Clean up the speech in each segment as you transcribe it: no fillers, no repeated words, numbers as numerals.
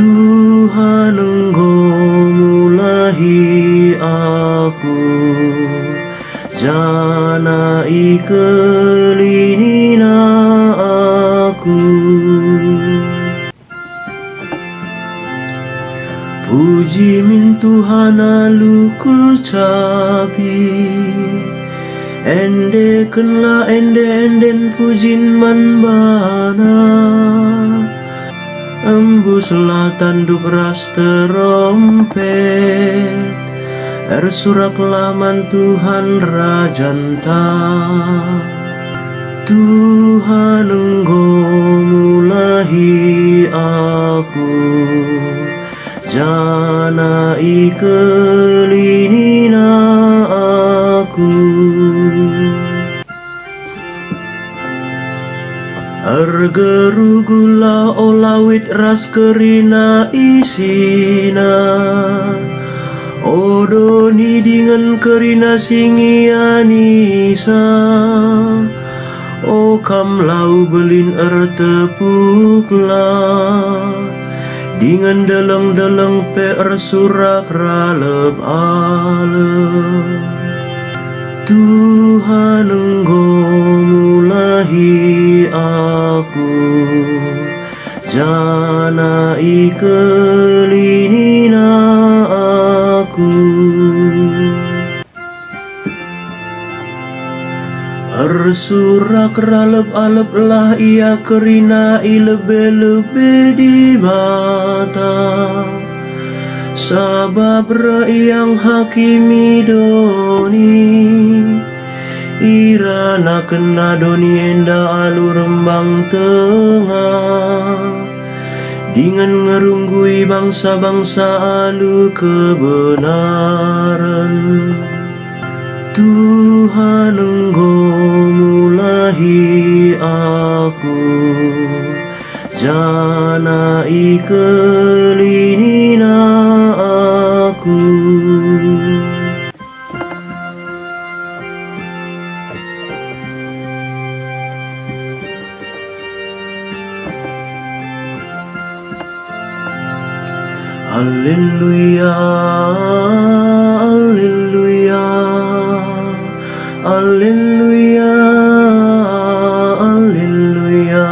Tuhan Engkau mulahi aku, jana ikelinina aku. Puji min Tuhan alukul capi, endekenlah enden pujin man bana. Embuslah tanduk ras terompet, ersuraklah man Tuhan rajanta. Tuhan Engkau mulahi aku, jana ikelinina aku. Ergerugula olawit ras kerina isina, odoni dengan kerina singianisa. O kam lau belin ertepuklah, dengan deleng-deleng per surak ralep alep. Tuhan Engkau mulahi aku, jana ikelinina aku. Ersurak ralep-alep lah ia kerina ilebe-lebe di mata, sabab yang hakimi doni. Irana kena doni enda alu rembang tengah, dengan ngerunggui bangsa-bangsa alu kebenaran. Tuhan Engkau mulahi aku, jana ikelinina aku. Haleluya, haleluya, haleluya, haleluya.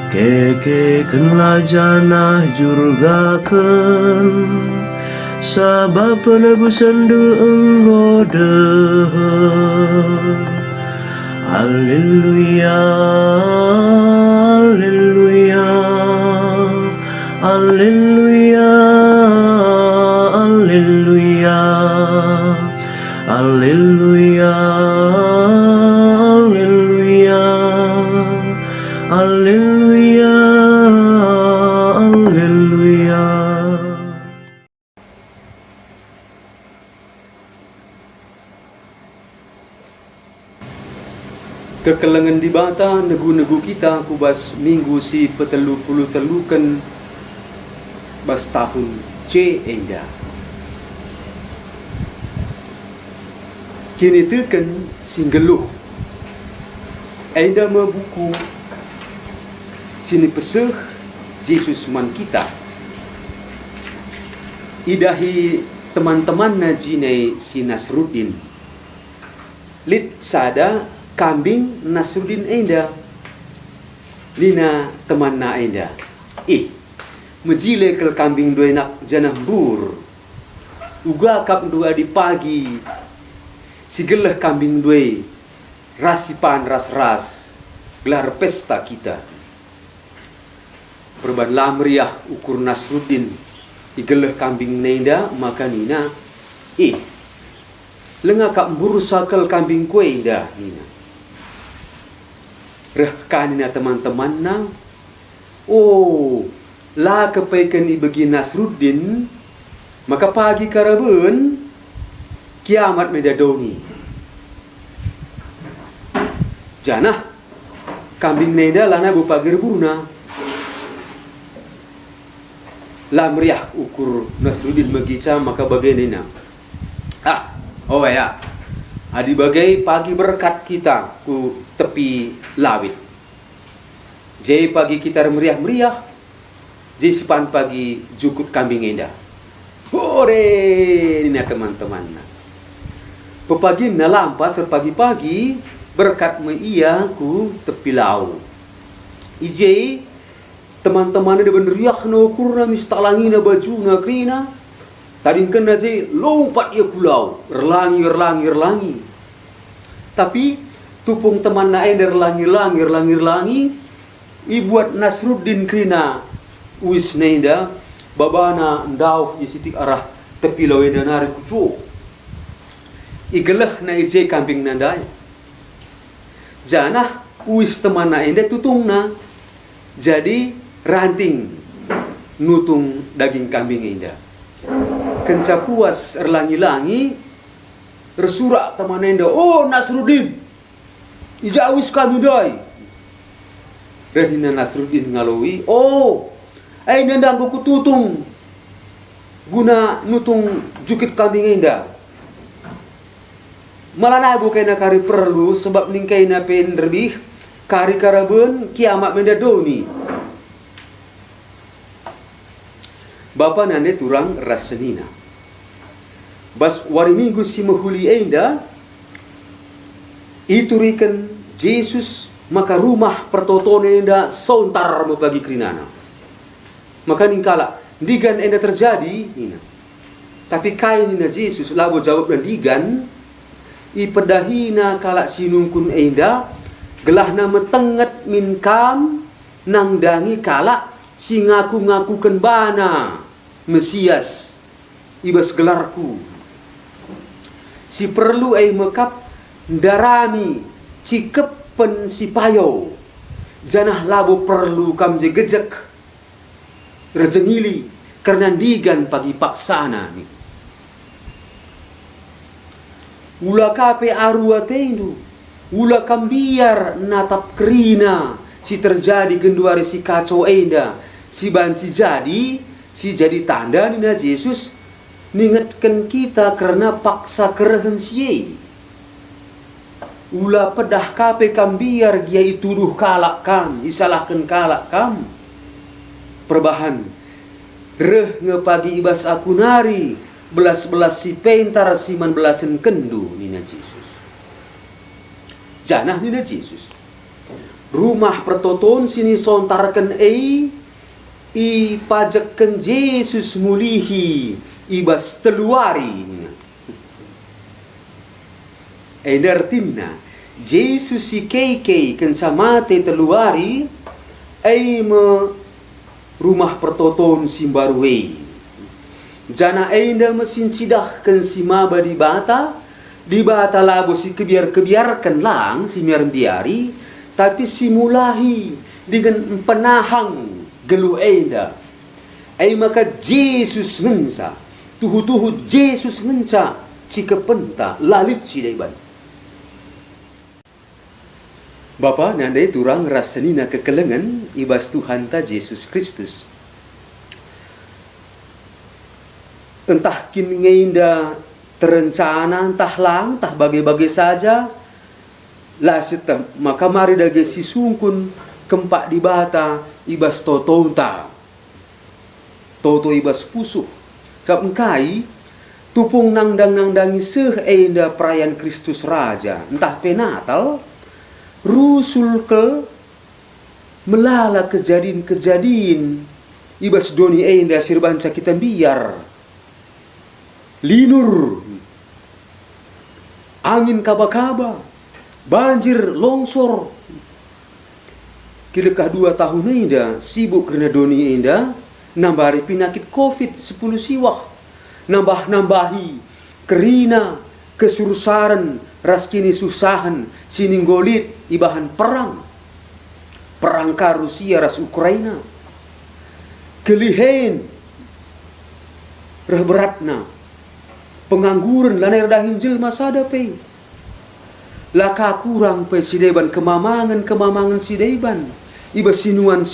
Kekekenlah janah jurgaken, sabab penebusan du Engkau dehen. Haleluya, haleluya, haleluya, haleluya, haleluya, haleluya, haleluya, haleluya. Kekelengan di bata negu-negu kita kubas minggu si petelu puluh telukan bas tahun C enda. Kini teken singgeluh enda buku sini peseh Yesus man kita. Idahi teman-teman najine si Nasruddin. Lit sada kambing Nasruddin enda. Lina teman na enda. Mejile kel kambing dua nak janah bur. Uga kap dua di pagi. Sigelah kambing dua rasipan ras-ras. Gelar pesta kita. Berbanlah meriah ukur Nasruddin. Igelah kambing nenda maka nina. Lenga kap buru sakal kambing kue indah nina. Rehkanina teman-teman na. La kepaikan ibagi Nasruddin, maka pagi karaben kiamat medadoni. Janah kambing neda lana bupagir buruna. La meriah ukur Nasruddin magica maka bagainina. Adi bagai pagi berkat kita ku tepi lawit. Jadi pagi kita meriah-meriah. Jesipan pagi jukut kambing enda. Hore, ini teman-teman. Pepagi na lampas pagi-pagi berkat me ia ku tepi lau. Ije teman-teman ada beneriak no kurna mistalangi na baju na krina. Tadi kena je lompat ia pulau, erlangi. Tapi tupung teman na ender erlangi, ibuat Nasruddin krina wis nenda babana ndau yesitik arah tepi lau enda nari kucu. Igelah na ije kambing nandai. Janah wis teman na ende tutung na. Jadi ranting nutung daging kambing enda. Kenca puas erlangi-langi resurak teman enda, oh Nasruddin, ija wis kami dai. Radina Nasruddin ngalui, oh ai nenda aku tutung guna nutung jukit kambing enda. Malana bukan na kari perlu sebab ningkai na pen lebih kari karaben kiamat mendadoni. Bapa nane turang rasenina. Bas wari minggu si mahuli enda iturikan Yesus maka rumah pertotone enda sontar membagi krinana. Maka ningkala digan enda terjadi ina. Tapi kain ina Yesus labo jawab dan digan ipedahina kalak sinungkun enda gelahna metenget minkam nang dangi kalak si ngaku-ngakuken bana Mesias ibas gelarku si perlu ai mekap darami cikepen si payo janah labo perlu kam je gejek rejengili karena digan pagi paksana ni ula kape arua tendu ula kambiar natap kerina si terjadi genduari si kacau enda si banci jadi tanda nina Yesus ningetkan kita karena paksa kerehen siye ula pedah kape kambiar dia ituduh kalak kam isalahkan kalak kam perbahan reh ngepagi ibas aku nari belas-belas si pentar si belasan kendu nina Yesus. Janah nina Yesus. Rumah pertoton sini sontarkan i pajakkan Yesus mulihi ibas teluari. Enertimna Yesus si kei kencamate teluari me rumah pertoton simbaruei. Jana enda mesin cidahkan si maba di bata lago si kebiarkan lang si biari tapi si mulahi dengan penahang gelu enda maka Yesus ngenca tuhu Yesus ngenca cika penta lalit si daiban Bapa nandai turang rasenina kekelengan ibas Tuhan ta Yesus Kristus. Entah kini ngeinda terencana entah lang, entah bagai-bagai saja. Lah setem, maka mari dage si sungkun kempak di bata ibas totonta. Toto ibas pusuh. Sebab engkai tupung nangdangi seh enda perayaan Kristus Raja. Entah penatal, rusul ke melala kejadian ibas doni enda sirbanca kita biar. Linur, angin kaba-kaba, banjir, longsor. Kilekah 2 tahun enda sibuk karena doni enda nambari penyakit COVID 10 siwah. Nambahi kerina, kesurusaran, raskini susahan, sininggolit, ibahan perang. Perang ka Rusia ras Ukraina. Kelihen, beratna. Pengangguran lanai dahin jelma sada pe. Laka kurang pe sideban kemamangan sideban. Iba sinuan.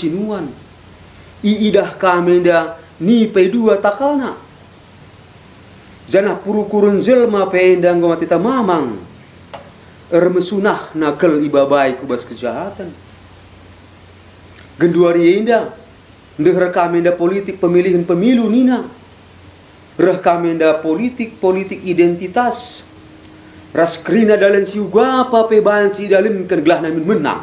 Iidah kamenda ni pe 2 takalna. Jana purukurun jelma pe endang gomatita mamang. Mesunah nakal ibabai kubas kejahatan. Genduari enda Ndeh kamenda politik pemilihan pemilu nina. Reh kamenda politik identitas. Ras krina dalan si ugapa pe banci dalin kan gelah namin menang.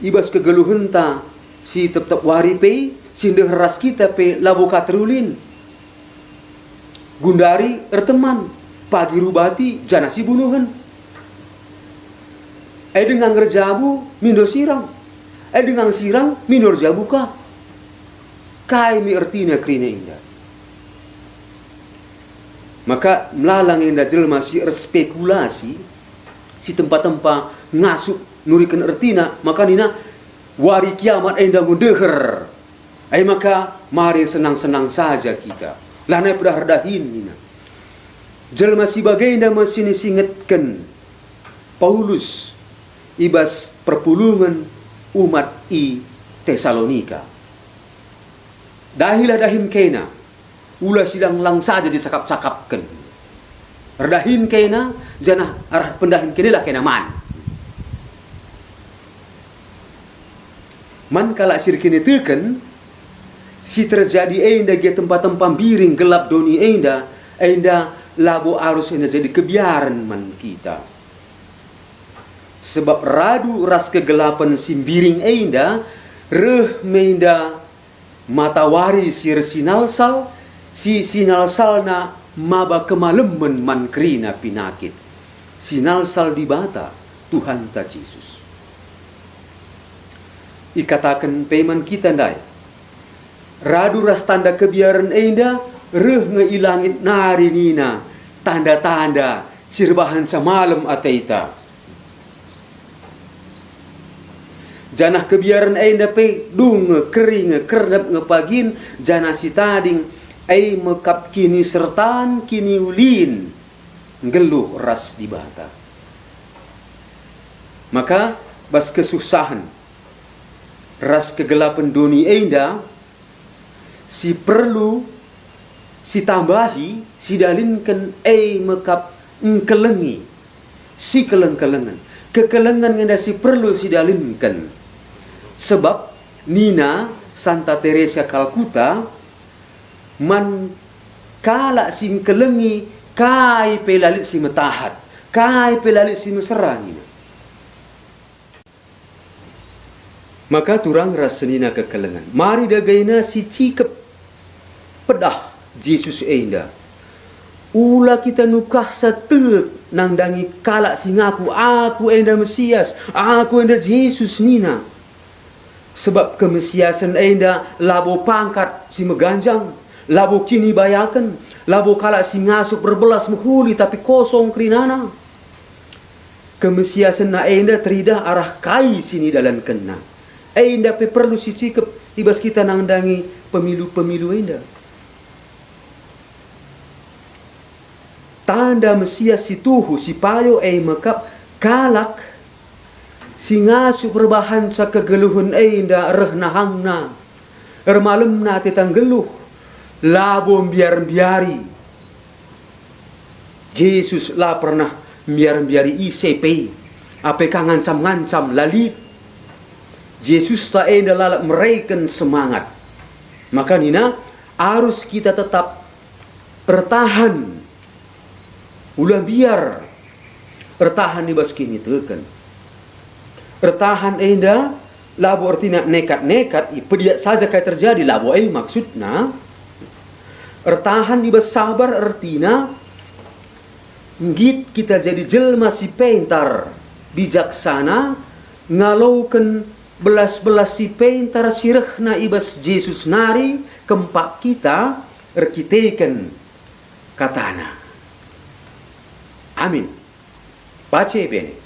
Ibas kegeluhan ta si tetap wari pe si ndeh ras kita pe labo katrulin. Gundari erteman pagi rubati jana si bunuhan. Dengan ngerjabu mindo sirang. Dengan sirang minor jabu ka. Kai mi ertina krina indah. Maka melalang indah jelma si spekulasi si tempat-tempat ngasuk nurikan ertina maka nina wari kiamat indah mundeher. Maka mari senang-senang saja kita. Lanai pada hardahin nina. Jelma si baginda masini singetkan Paulus ibas perpulungan umat i Tesalonika. Dahilah dahin kena ulah sidang lang saja dicakap-cakapkan. Redahin kena jana arah pendahin kena lah kena man. Man kala sir kena teken si terjadi enda ge tempat-tempat biring gelap doni enda labo arus enda jadi kebiaran man kita. Sebab radu ras kegelapan simbiring enda reh menda matawari sir sinalsal si sinalsalna maba kemalemen man krina pinakit. Sinalsal di bata Tuhan ta Yesus. Ikatakan peman kita ndai. Radu ras tanda kebiaran enda reh ngeilangit nari nina tanda-tanda sirbahan samalam ataita. Janah kebiaran enda pe dung kering kernep ngepagin janah si tading mekap kini sertan kini ulin ngeluh ras di bata. Maka bas kesusahan ras kegelapan doni enda si perlu si tambahi si dalinkan mekap ngkelengi si keleng-kelengan kekelengan ngenda si perlu si dalinkan. Sebab nina Santa Teresa Calcutta man kala sing kelengi kai pelalit si metahat kai pelalit si meserang. Maka turang rasenina kekelengan mari dagaina si cikep pedah Yesus enda ula kita nukah satek nang dangi kala sing aku enda Mesias aku enda Yesus nina. Sebab kemesiasan enda labo pangkat si meganjang labo kini bayakan labo kala si ngasup berbelas menghuli tapi kosong krinana. Kemesiasan na enda terida arah kai sini dalam kena. Enda pe perlu si cikep ibas kita nangdangi pemilu-pemilu enda. Tanda Mesias si tuhu si payo mekap kalak si ngasup berbahan sa kegeluhun enda reh nahangna ermalemna titang geluh labo biar-biari. Yesus lah pernah biar-biari ICP apa ngancam-ngancam lali. Yesus tak enda lalak meraikan semangat. Maka nina harus kita tetap bertahan ulah biar bertahan di baskini teken. Bertahan enda labo artinya nekat-nekat pediat saja kayak terjadi labo maksudna bertahan di sabar artinya ngit kita jadi jelma si pintar bijaksana ngalaukan belas-belas si pintar sirehna ibas Yesus nari kempak kita erkiteken katana. Amin. Pace bene.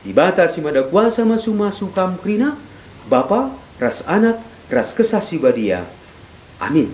Dibatasi mada kuasa masu-masu kam krina Bapa ras anak ras kesah si badia. Amin.